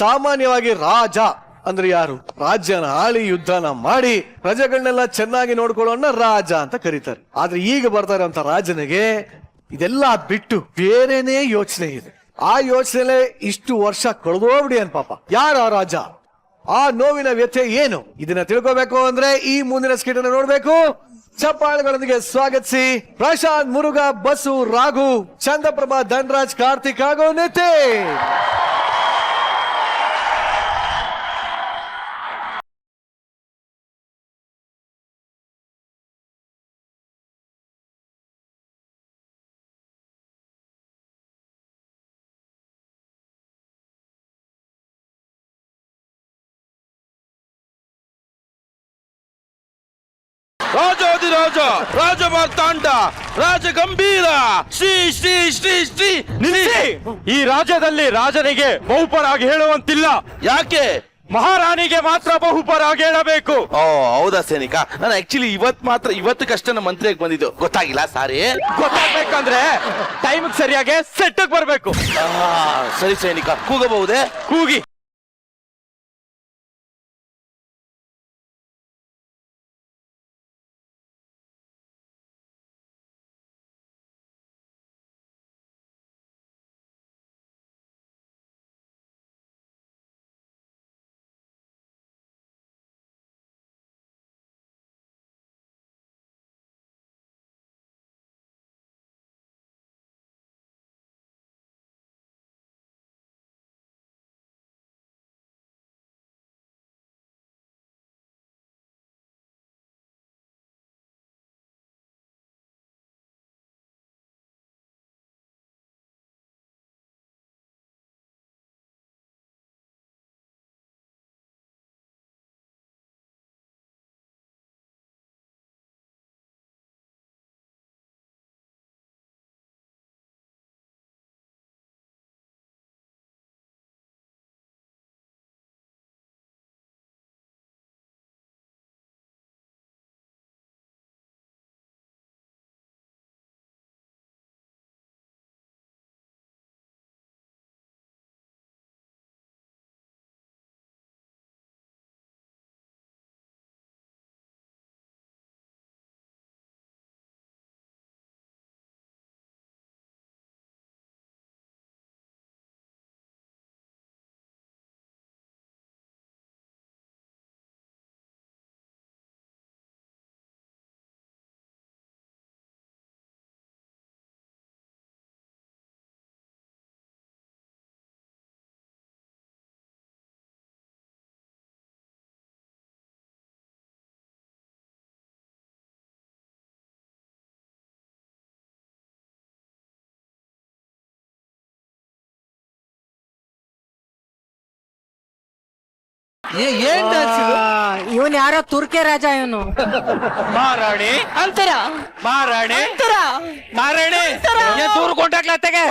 ಸಾಮಾನ್ಯವಾಗಿ ರಾಜ ಅಂದ್ರೆ ಯಾರು? ರಾಜ್ಯನ ಆಳಿ ಯುದ್ಧನ ಮಾಡಿ ಪ್ರಜೆಗಳನ್ನೆಲ್ಲ ಚೆನ್ನಾಗಿ ನೋಡ್ಕೊಳ್ಳೋಣ ರಾಜ ಅಂತ ಕರೀತಾರೆ. ಆದ್ರೆ ಈಗ ಬರ್ತಾ ಇರೋಂತ ರಾಜನಿಗೆ ಇದೆಲ್ಲ ಬಿಟ್ಟು ಬೇರೆನೇ ಯೋಚನೆ ಇದೆ. ಆ ಯೋಚನೆ ಇಷ್ಟು ವರ್ಷ ಕಳೆದೋಗ್ಬಿಡಿ ಅನ್ ಪಾಪ. ಯಾರ ರಾಜ? ಆ ನೋವಿನ ವ್ಯಥೆ ಏನು? ಇದನ್ನ ತಿಳ್ಕೋಬೇಕು ಅಂದ್ರೆ ಈ ಮುಂದಿನ ಸ್ಕಿಟ್ ಅನ್ನು ನೋಡ್ಬೇಕು. ಚಪ್ಪಾಳೆಗಳೊಂದಿಗೆ ಸ್ವಾಗತಿಸಿ ಪ್ರಶಾಂತ್, ಮುರುಘಾ, ಬಸು, ರಾಘು, ಚಂದ್ರಪ್ರಭಾ, ಧನರಾಜ್, ಕಾರ್ತಿಕ್ ಹಾಗೂ ನಿತಿನ್. ರಾಜಾದಿರಾಜ, ರಾಜ ಮಾರ್ತಾಂಡ, ರಾಜ ಗಂಭೀರ, ಶ್ರೀ ಶ್ರೀ ಶ್ರೀ ಶ್ರೀ ನಿಲ್ಲಿಸಿ. ಈ ರಾಜ್ಯದಲ್ಲಿ ರಾಜನಿಗೆ ಬಹುಪರಾಗಿ ಹೇಳುವಂತಿಲ್ಲ. ಯಾಕೆ? ಮಹಾರಾಣಿಗೆ ಮಾತ್ರ ಬಹುಪರಾಗಿ ಹೇಳಬೇಕು. ಓ ಹೌದಾ ಸೈನಿಕ? ನಾನು ಆಕ್ಚುಲಿ ಇವತ್ತಕ್ಕಷ್ಟೇ ನಮ್ಮ ಮಂತ್ರಿಗೆ ಬಂದಿದ್ದು, ಗೊತ್ತಾಗಿಲ್ಲ ಸಾರಿ. ಗೊತ್ತಾಗ್ಬೇಕಂದ್ರೆ ಟೈಮಿಗೆ ಸರಿಯಾಗಿ ಸೆಟ್ ಬರ್ಬೇಕು. ಸರಿ ಸೈನಿಕ, ಕೂಗಬಹುದೇ? ಕೂಗಿ. ಇವನ್ ಯಾರೋ ತುರ್ಕೆ ರಾಜ ಇವನು. ಮಹಾರಾಣಿ ಅಂತರ ಮಹಾರಾಣಿ ಮಹಾರಾಣಿ ದೂರ ಕೊಂಡಾಗ್ಲತ್ತೆಗೆ.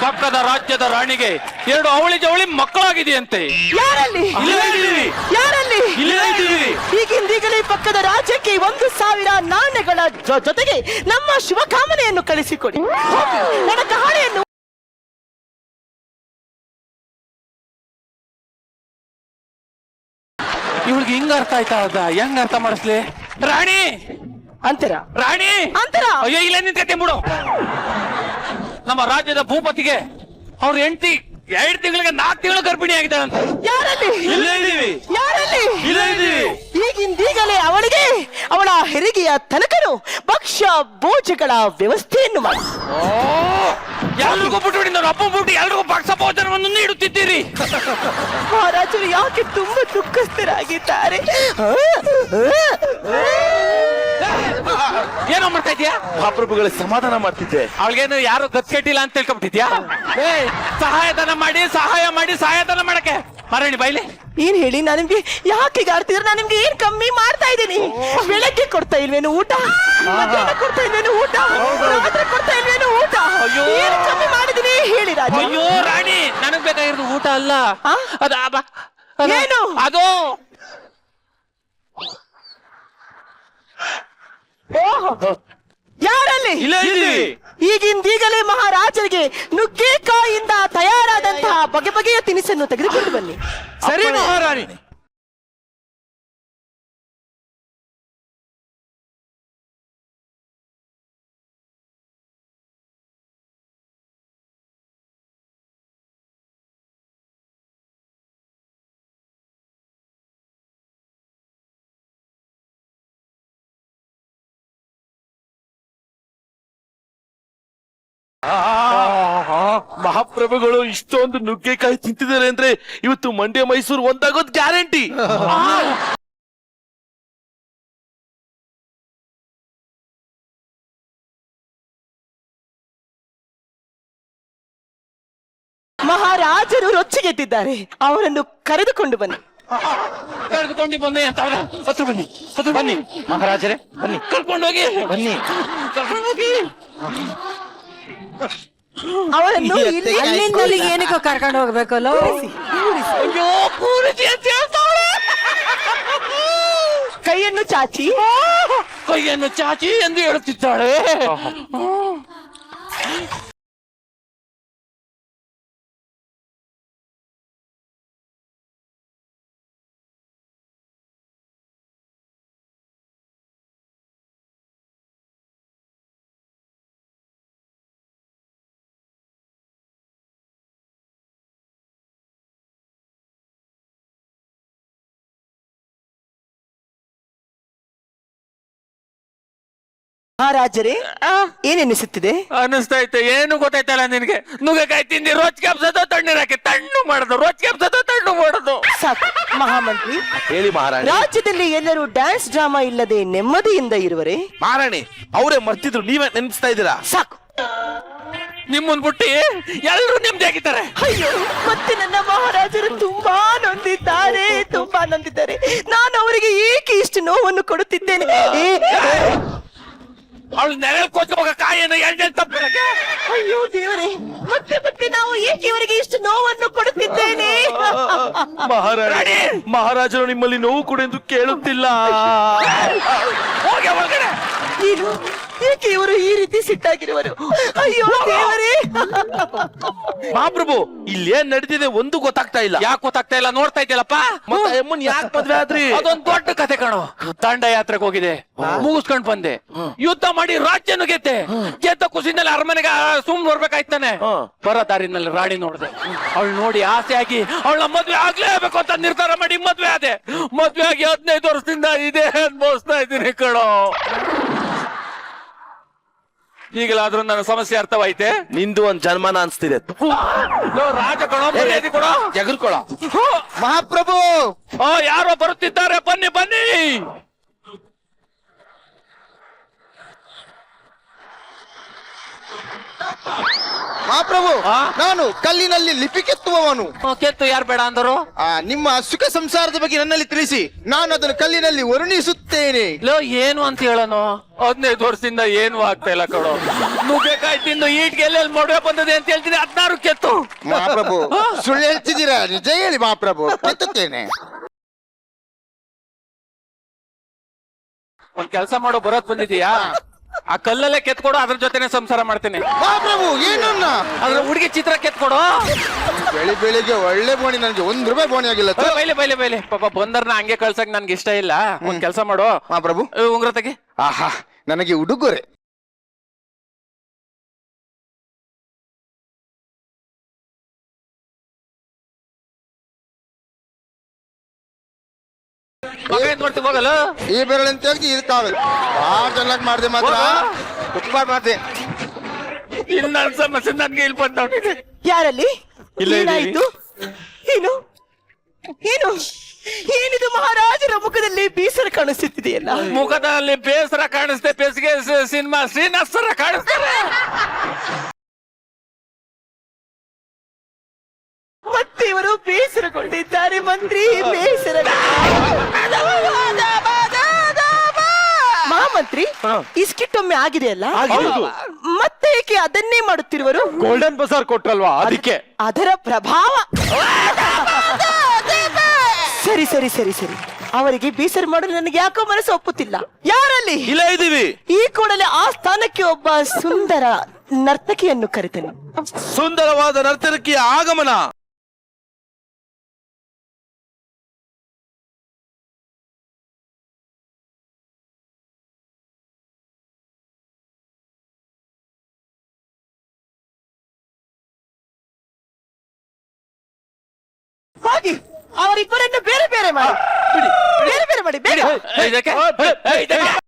ಪಕ್ಕದ ರಾಜ್ಯದ ರಾಣಿಗೆ 2 ಅವಳಿ ಜವಳಿ ಮಕ್ಕಳಾಗಿದೆಯಂತೆ. ಯಾರಲ್ಲಿ ಯಾರಲ್ಲಿ ಈಗಿಂದೀಗಲೇ ಪಕ್ಕದ ರಾಜ್ಯಕ್ಕೆ 1,000 ನಾಣ್ಯಗಳ ಜೊತೆಗೆ ನಮ್ಮ ಶುಭಕಾಮನೆಯನ್ನು ಕಳಿಸಿಕೊಡಿ. ನನ್ನ ಕಹಾಳಿಯನ್ನು ಇವಳಿಗೆ ಹಿಂಗ ಅರ್ಥ ಆಯ್ತಾ? ಹೆಂಗ ಅರ್ಥ ಮಾಡಿಸ್ಲಿ? ರಾಣಿ ಅಂತರ ರಾಣಿ ಅಂತರ ಅಯ್ಯೋ ಇಲ್ಲ ನಿಂತ್ಕತಿ ಬಿಡು. ನಮ್ಮ ರಾಜ್ಯದ ಭೂಪತಿಗೆ ಅವ್ರ ಹೆಂಡತಿ 2 ತಿಂಗಳಿಗೆ 4 ತಿಂಗಳು ಗರ್ಭಿಣಿ ಆಗಿದ್ದಾಳಂತ. ಯಾರಲ್ಲಿ ಯಾರಲ್ಲಿ ಇದ್ದೀವಿ. ಈಗಿಂದೀಗಲೇ ಅವಳಿಗೆ ಅವಳ ಹೆರಿಗೆಯ ತನಕನು ಭಕ್ಷ್ಯ ಭೋಜಗಳ ವ್ಯವಸ್ಥೆಯನ್ನು ಮಾಡಿ. ಎಲ್ರಿಗೂ ಬಿಟ್ಟು ನನ್ನ ಅಪ್ಪ ಬಿಟ್ಟು ಎಲ್ರಿಗೂ ಪಕ್ಷ ಭೋಜನವನ್ನು ನೀಡುತ್ತಿದ್ದೀರಿ. ಮಹಾರಾಜರು ಯಾಕೆ ತುಂಬಾ ದುಃಖಸ್ಥರಾಗಿದ್ದಾರೆ? ಏನೋ ಮಾಡ್ತಾ ಇದೀಯಾ? ಮಹಾಪ್ರಭುಗಳ ಸಮಾಧಾನ ಮಾಡ್ತಿದ್ದೆ. ಅವಳಿಗೇನು ಯಾರು ಗತ್ಕೆಟ್ಟಿಲ್ಲ ಅಂತ ತಿಳ್ಕೊಂಡ್ಬಿಟ್ಟಿದ್ಯಾ? ಸಹಾಯಧನ ಮಾಡಿ ಸಹಾಯಧನ ಮಾಡಕ್ಕೆ ಮರಣಿ ಬೈಲಿ. ಏನ್ ಹೇಳಿ? ನಾನು ನಿಮ್ಗೆ ಯಾಕೆ ಆಡ್ತಿದ್ರೆ? ನಾನು ನಿಮ್ಗೆ ಏನ್ ಕಮ್ಮಿ ಮಾಡ್ತಾ ಇದ್ದೀನಿ? ಬೆಳಗ್ಗೆ ಕೊಡ್ತಾ ಇಲ್ವೇನು ಊಟ? ಮಧ್ಯಾಹ್ನ ಕೊಡ್ತಾ ಇಲ್ವೇನು ಊಟ? ರಾತ್ರಿ ಕೊಡ್ತಾ ಇಲ್ವೇನು ಊಟ? ಏನ್ ಕಮ್ಮಿ ಮಾಡಿದೀನಿ ಹೇಳಿ ರಾಜ? ಅಯ್ಯೋ ರಾಣಿ, ನನಗ್ ಬೇಕಾಗಿರೋದು ಊಟ ಅಲ್ಲ. ಏನು ಅದು? ಯಾರಲ್ಲಿ? ಈಗಿಂದೀಗಲೇ ಮಹಾರಾಜರಿಗೆ ನುಗ್ಗೆಕಾಯಿಯಿಂದ ತಯಾರಾದಂತಹ ಬಗೆ ಬಗೆಯ ತಿನಿಸನ್ನು ತೆಗೆದುಕೊಂಡು ಬನ್ನಿ. ಸರಿ ಮಹಾರಾಣಿ. ಮಹಾಪ್ರಭುಗಳು ಇಷ್ಟೊಂದು ನುಗ್ಗೆಕಾಯಿ ತಿಂತಿದ್ದಾರೆ ಅಂದ್ರೆ ಇವತ್ತು ಮಂಡ್ಯ ಮೈಸೂರು ಒಂದಾಗೋದ್ ಗ್ಯಾರಂಟಿ. ಮಹಾರಾಜರು ರೊಚ್ಚಿಗೆದ್ದಿದ್ದಾರೆ, ಅವರನ್ನು ಕರೆದುಕೊಂಡು ಬನ್ನಿ. ಕರ್ಕೊಂಡು ಬನ್ನಿ ಅಂತ ಹತ್ರ ಬನ್ನಿ, ಹತ್ರ ಬನ್ನಿ ಮಹಾರಾಜರೇ, ಬನ್ನಿ ಕರ್ಕೊಂಡು ಹೋಗಿ, ಬನ್ನಿ ಕರ್ಕೊಂಡು ಹೋಗಿ. ಅವರನ್ನು ಅಲ್ಲಿಂದ ಏನಕ್ಕೋ ಕರ್ಕೊಂಡು ಹೋಗ್ಬೇಕಲ್ಲ. ಅಯ್ಯೋ ಪೂರೈಸಿ ಅಂತ ಹೇಳ್ತಾಳೆ. ಕೈಯನ್ನು ಚಾಚಿ, ಕೈಯನ್ನು ಚಾಚಿ ಎಂದು ಹೇಳುತ್ತಿದ್ದಾಳೆ. ಮಹಾರಾಜರೇ ಏನೆನಿಸುತ್ತಿದೆ? ಅನಿಸ್ತೈತೆ, ಏನು ಗೊತ್ತಾಯ್ತಲ್ಲ ನಿನ್ಗೆ? ನುಗ್ಗೆಕಾಯಿ ತಿಂದಿ ರೋಚಿಗೆ ಹಬ್ಸೋದು, ತಣ್ಣೀರಾಕಿ ತಣ್ಣು ಮಾಡೋದು, ರೋಚಿಗೆ ಹಬ್ಸೋದು ತಣ್ಣು ಮಾಡೋದು. ಸಾಕು ಮಹಾಮಂತ್ರಿ. ಹೇಳಿ ಮಹಾರಾಣಿ. ರಾಜ್ಯದಲ್ಲಿ ಎಲ್ಲರೂ ಡ್ಯಾನ್ಸ್ ಡ್ರಾಮಾ ಇಲ್ಲದೆ ನೆಮ್ಮದಿಯಿಂದ ಇರುವರೆ? ಮಹಾರಾಣಿ ಅವರೇ ಮರ್ತಿದ್ರು, ನೀವೇ ನೆನಪಿಸ್ತಾ ಇದ್ದೀರಾ? ಸಾಕು. ನಿಮ್ಮನ್ ಬಿಟ್ಟು ಎಲ್ಲರೂ ನೆಮ್ಮದಿ ಆಗಿದ್ದಾರೆ. ಅಯ್ಯೋ, ಮತ್ತೆ ನನ್ನ ಮಹಾರಾಜರು ತುಂಬಾ ನೊಂದಿದ್ದಾರೆ, ತುಂಬಾ ನೊಂದಿದ್ದಾರೆ. ನಾನು ಅವರಿಗೆ ಏಕೆ ಇಷ್ಟು ನೋವನ್ನು ಕೊಡುತ್ತಿದ್ದೇನೆ? ಅವಳು ನೆರಳು ಕೋಚೋಗ ಕಾಯನ್ನು ಎಣ್ಣೆ ತಪ್ಪಿರಕ್ಕೆ. ಅಯ್ಯೋ ದೇವರೇ, ಮತ್ತೆ ಮತ್ತೆ ನಾವು ಏಕೆ ಇವರಿಗೆ ಇಷ್ಟು ನೋವನ್ನು ಕೊಡುತ್ತಿದ್ದೇನೆ? ಮಹಾರಾಣಿ, ಮಹಾರಾಜರು ನಿಮ್ಮಲ್ಲಿ ನೋವು ಕೊಡು ಎಂದು ಕೇಳುತ್ತಿಲ್ಲ. ಹೋಗಿ ಒಳಗಡೆ. ಏನು, ಏಕೆ ಇವರು ಈ ರೀತಿ ಸಿಟ್ಟಾಗಿರುವರು? ಅಯ್ಯೋ ದೇವರೇ. ಮಹಾಪ್ರಭು ಇಲ್ಲೇನ್ ನಡೀತಿದೆ ಒಂದು ಗೊತ್ತಾಗ್ತಾ ಇಲ್ಲ. ಯಾಕೆ ಗೊತ್ತಾಗ್ತಾ ಇಲ್ಲ? ನೋಡ್ತಾ ಇದ್ಯಲ್ಲಪ್ಪ. ಮತ್ತೆ ಅಮ್ಮನ್ ಯಾಕೆ ಮದ್ವೆ ಆದ್ರಿ? ಅದೊಂದು ದೊಡ್ಡ ಕತೆ ಕಣೋ. ದಂಡ ಯಾತ್ರೆಗೆ ಹೋಗಿದೆ, ಮುಗಿಸ್ಕೊಂಡ್ ಬಂದೆ. ಯುದ್ಧ ಮಾಡಿ ರಾಜ್ಯನು ಗೆದ್ದೆ. ಗೆದ್ದ ಖುಷಿನಲ್ಲಿ ಅರಮನೆಗೆ ಸುಮ್ ನೋಡ್ಬೇಕಾಯ್ತಾನೆ. ಬರೋ ದಾರಿನಲ್ಲಿ ರಾಣಿ ನೋಡ್ದೆ. ಅವಳು ನೋಡಿ ಆಸೆ ಆಗಿ ಅವಳ ಮದ್ವೆ ಆಗ್ಲೇಬೇಕು ಅಂತ ನಿರ್ಧಾರ ಮಾಡಿ ಮದ್ವೆ ಆದೆ. ಮದ್ವೆ ಆಗಿ 15 ವರ್ಷದಿಂದ ಇದೇ ಅನ್ಭವಿಸ್ತಾ ಇದ್ದೀನಿ ಕಣೋ. ಈಗಲಾದ್ರೂ ನನ್ನ ಸಮಸ್ಯೆ ಅರ್ಥವಾಯ್ತೆ? ನಿಂದು ಒಂದ್ ಜನ್ಮನ ಅನ್ಸ್ತಿದೆ. ರಾಜ ಕಣೋ, ಮರ್ಯಾದೆ ಕೊಡೋ, ಜಗರ್ಕೊಳ. ಮಹಾಪ್ರಭು ಯಾರೋ ಬರುತ್ತಿದ್ದಾರೆ, ಬನ್ನಿ ಬನ್ನಿ. ಮಹಾಪ್ರಭು, ನಾನು ಕಲ್ಲಿನಲ್ಲಿ ಲಿಪಿ ಕೆತ್ತುವವನು. ಕೆತ್ತು ಯಾರು ಬೇಡ ಅಂದರು? ನಿಮ್ಮ ಸುಖ ಸಂಸಾರದ ಬಗ್ಗೆ ನನ್ನಲ್ಲಿ ತಿಳಿಸಿ, ನಾನು ಅದನ್ನು ಕಲ್ಲಿನಲ್ಲಿ ವರ್ಣಿಸುತ್ತೇನೆ. ಲೋ, ಏನು ಅಂತ ಹೇಳೋನು? 15 ವರ್ಷದಿಂದ ಏನು ಆಗ್ತಾ ಇಲ್ಲ ಕಣೋ. ನುಗ್ಗೆಕಾಯಿ ತಿಂದು ಈಟ್ಗೆ ಎಲ್ಲೆಲ್ಲಿ ಮದುವೆ ಬಂದದೆ ಅಂತ ಹೇಳ್ತೀನಿ. 16 ಕೆತ್ತು. ಮಹಾಪ್ರಭು ಸುಳ್ಳು ಹೇಳ್ತಿದ್ದೀರಾ? ನಿಜ ಹೇಳಿ ಮಹಾಪ್ರಭು, ಕೆತ್ತುತ್ತೇನೆ. ಒಂದ್ ಕೆಲಸ ಮಾಡೋ, ಬರೋದ್ ಬಂದಿದೀಯಾ? ಆ ಕಲ್ಲಲ್ಲೇ ಕೆತ್ಕೊಡು, ಅದ್ರ ಜೊತೆನೆ ಸಂಸಾರ ಮಾಡ್ತೇನೆ. ಮಹಾಪ್ರಭು ಏನನ್ನ? ಅದ್ರ ಹುಡುಗಿ ಚಿತ್ರ ಕೆತ್ಕೊಡು. ಬೆಳಿಗ್ಗೆ ಒಳ್ಳೆ ಬೋಣಿ, ನನಗೆ 1 ರೂಪಾಯಿ ಬೋಣಿ ಆಗಿಲ್ಲ. ಬೈಲೆ ಪಾಪ ಬಂದರ್ನ ಹಂಗೆ ಕಳ್ಸಕ್ ನನ್ಗೆ ಇಷ್ಟ ಇಲ್ಲ. ಒಂದ್ ಕೆಲಸ ಮಾಡು ಮಹಾಪ್ರಭು. ಉಂಗ್ರ ತೆಗಿ. ಆಹಾ, ನನಗೆ ಉಡುಗೊರೆ. ಮಗ ಏನ್ ಮಾಡ್ತೀವಿ ಹೋಗಲ್ಲ? ಈ ಬೆರಳಂತ ಹೇಳಿ ಇದಕ್ಕಾಗಲ್ಲ. ಬಹಳ ಚೆನ್ನಾಗಿ ಮಾಡಿದೆ, ಮಾತ್ರ ತುಂಬಾ ಮಾಡಿದೆ. ಇನ್ನು ನನ್ನ ಸಮಸ್ಯೆ ನನ್ಗೆ ಇಲ್ಲಿ ಬಂದವನಿದೆ. ಯಾರಲ್ಲಿ? ಇಲ್ಲ, ಏನಾಯ್ತು? ಏನು ಏನು ಏನಿದು? ಮಹಾರಾಜರ ಮುಖದಲ್ಲಿ ಬೇಸರ ಕಾಣಿಸುತ್ತಿದೆಯಲ್ಲ. ಮುಖದಲ್ಲಿ ಬೇಸರ ಕಾಣಿಸ್ತೆ, ಬೇಸಿಗೆ ಸಿನಿಮಾ ಶ್ರೀನಿವಾಸರ ಕಾಣಿಸ್ತಾರೆ. ಮತ್ತೆ ಇವರು ಬೇಸರಗೊಂಡಿದ್ದಾರೆ ಮಂತ್ರಿ, ಬೇಸರ. ಮಹಾಮಂತ್ರಿ, ಈ ಸ್ಕಿಟ್ ಒಮ್ಮೆ ಆಗಿದೆಯಲ್ಲ, ಮತ್ತೆ ಏಕೆ ಅದನ್ನೇ ಮಾಡುತ್ತಿರುವರು? ಗೋಲ್ಡನ್ ಬಜಾರ್ ಕೊಟ್ರಲ್ವಾ, ಅದಕ್ಕೆ. ಅದರ ಪ್ರಭಾವ. ಸರಿ ಸರಿ ಸರಿ ಸರಿ, ಅವರಿಗೆ ಬೇಸರ ಮಾಡಲು ನನಗೆ ಯಾಕೋ ಮನಸ್ಸು ಒಪ್ಪುತ್ತಿಲ್ಲ. ಯಾರಲ್ಲಿ? ಇಲ್ಲ ಇದೀವಿ. ಈ ಕೂಡಲೇ ಆ ಸ್ಥಾನಕ್ಕೆ ಒಬ್ಬ ಸುಂದರ ನರ್ತಕಿಯನ್ನು ಕರೆತೇನೆ. ಸುಂದರವಾದ ನರ್ತಕಿಯ ಆಗಮನ. ಹೋಗಿ ಅವರಿಬ್ಬರನ್ನು ಬೇರೆ ಬೇರೆ ಮಾಡಿ ಬೇರೆ ಬೇರೆ ಮಾಡಿ ಬೇಗ ಇದಕ್ಕೆ ಇದಕ್ಕೆ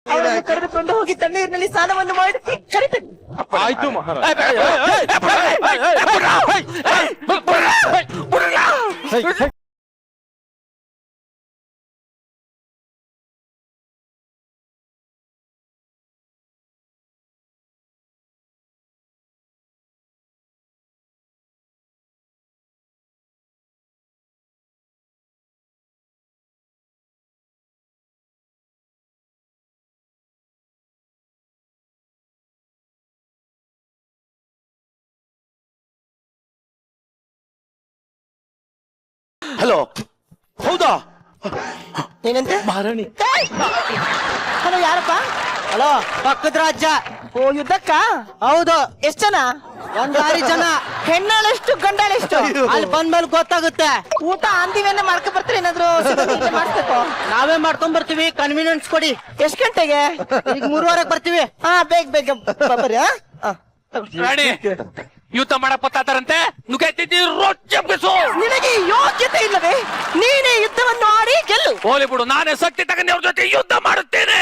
ಅವರನ್ನು ಕರೆದುಕೊಂಡು ಹೋಗಿ ತಣ್ಣೀರಿನಲ್ಲಿ ಸ್ನಾನವನ್ನು ಮಾಡಿ ಕರಿತೇನೆ. ಆಯ್ತು ಹಲೋ ಹೌದಾ ಏನಂತೆ ಮಹಾರಾಣಿ ಹಲೋ ಯಾರಪ್ಪ ಹಲೋ ಪಕ್ಕದ ರಾಜ್ಯ ಓ ಯುದ್ಧಕ್ಕ ಹೌದು ಎಷ್ಟ್ ಜನ ಒಂದ್ 6 ಜನ ಹೆಣ್ಣಾಳೆಷ್ಟು ಗಂಡಾಳೆಷ್ಟು ಅಲ್ಲಿ ಬಂದ್ಮೇಲೆ ಗೊತ್ತಾಗುತ್ತೆ. ಊಟ ಅಂದಿವೇನೆ ಮಾಡ್ಕೊ ಬರ್ತಾರೆ ಏನಾದ್ರು ಸಿದ್ಧತೆ ಮಾಡ್ಬೇಕು ನಾವೇ ಮಾಡ್ಕೊಂಡ್ ಬರ್ತೀವಿ, ಕನ್ವೀನಿಯನ್ಸ್ ಕೊಡಿ. ಎಷ್ಟ್ ಗಂಟೆಗೆ ಈಗ 3:15 ಬರ್ತೀವಿ. ಹಾ ಬೇಗ ಬೇಗ ಬರ್ರಿ ರಾಣಿ ಯುದ್ಧ ಮಾಡಕ್ ಬತ್ತಾತಾರಂತೆ ನುಗ್ಗೆತ್ತಿದ್ದಿ ರೊಚ್ಚಬ್ಬಿಸು. ನಿನಗೆ ಯೋಗ್ಯತೆ ಇಲ್ಲವೇ? ನೀನೇ ಯುದ್ಧವನ್ನು ಆಡಿ ಗೆಲ್ಲು. ಹೋಲಿ ಬಿಡು, ನಾನೇ ಶಕ್ತಿ ತಗೊಂಡು ಅವ್ರ ಜೊತೆ ಯುದ್ಧ ಮಾಡುತ್ತೇನೆ.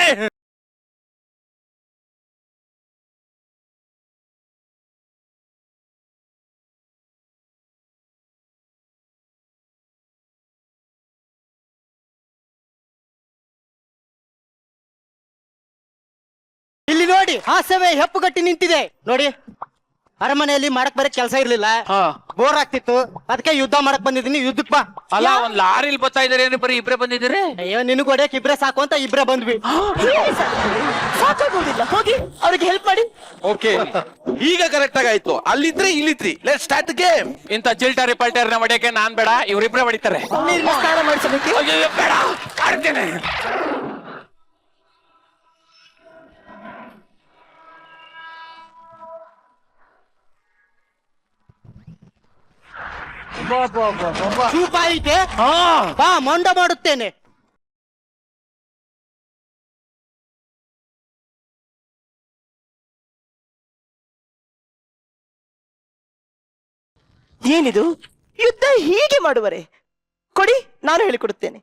ಇಲ್ಲಿ ನೋಡಿ, ಹಾಸವೇ ಹೆಪ್ಪುಗಟ್ಟಿ ನಿಂತಿದೆ ನೋಡಿ. ಅರಮನೆಯಲ್ಲಿ ಮಾಡಕ್ ಬರಕ್ ಕೆಲಸ ಇರ್ಲಿಲ್ಲ, ಬೋರ್ ಆಗ್ತಿತ್ತು, ಅದಕ್ಕೆ ಯುದ್ಧ ಮಾಡಕ್ ಬಂದಿದ್ದೀನಿ. ಯುದ್ಧಕ್ ಬಾ. ಅಲ್ಲ, ಒಂದ್ ಲಾರಿಲ್ ಬರ್ತಾ ಇದಾರೆ, ಏನು ಬರೀ ಇಬ್ರೇ ಬಂದಿದ್ದೀರಿ? ಅಯ್ಯೋ, ನಿನಗ್ ಹೊಡ್ಯಕ್ ಇಬ್ರೇ ಸಾಕು ಅಂತ ಇಬ್ರೇ ಬಂದ್ವಿ. ಸಾಕಾಗೋದಿಲ್ಲ, ಹೋಗಿ ಅವ್ರಿಗೆ ಹೆಲ್ಪ್ ಮಾಡಿ. ಓಕೆ ಈಗ ಕರೆಕ್ಟ್ ಆಗಾಯ್ತು. ಅಲ್ಲಿದ್ರೆ ಇಲ್ಲಿತ್ರಿ. Let start game. ಇಂತ ಜಿಲ್ಟಾರಿ ಪಲ್ಟರ್ನ ಹೊಡೆಯಕ್ಕೆ ನಾನ್ ಬೇಡ, ಇವ್ರಿಬ್ರೇ ಹೊಡಿತಾರೆ. ನೀರಿನ ಸ್ನಾನ ಮಾಡಿಸಬೇಕು. ಅಯ್ಯೋ, ಬೇಡ ಆಡ್ತೇನೆ. ಚೂಪ ಐತೆ, ಬಾ ಮೊಂಡ ಮಾಡುತ್ತೇನೆ. ಏನಿದು ಯುದ್ಧ ಹೀಗೆ ಮಾಡುವರೆ? ಕೊಡಿ, ನಾನು ಹೇಳಿಕೊಡುತ್ತೇನೆ.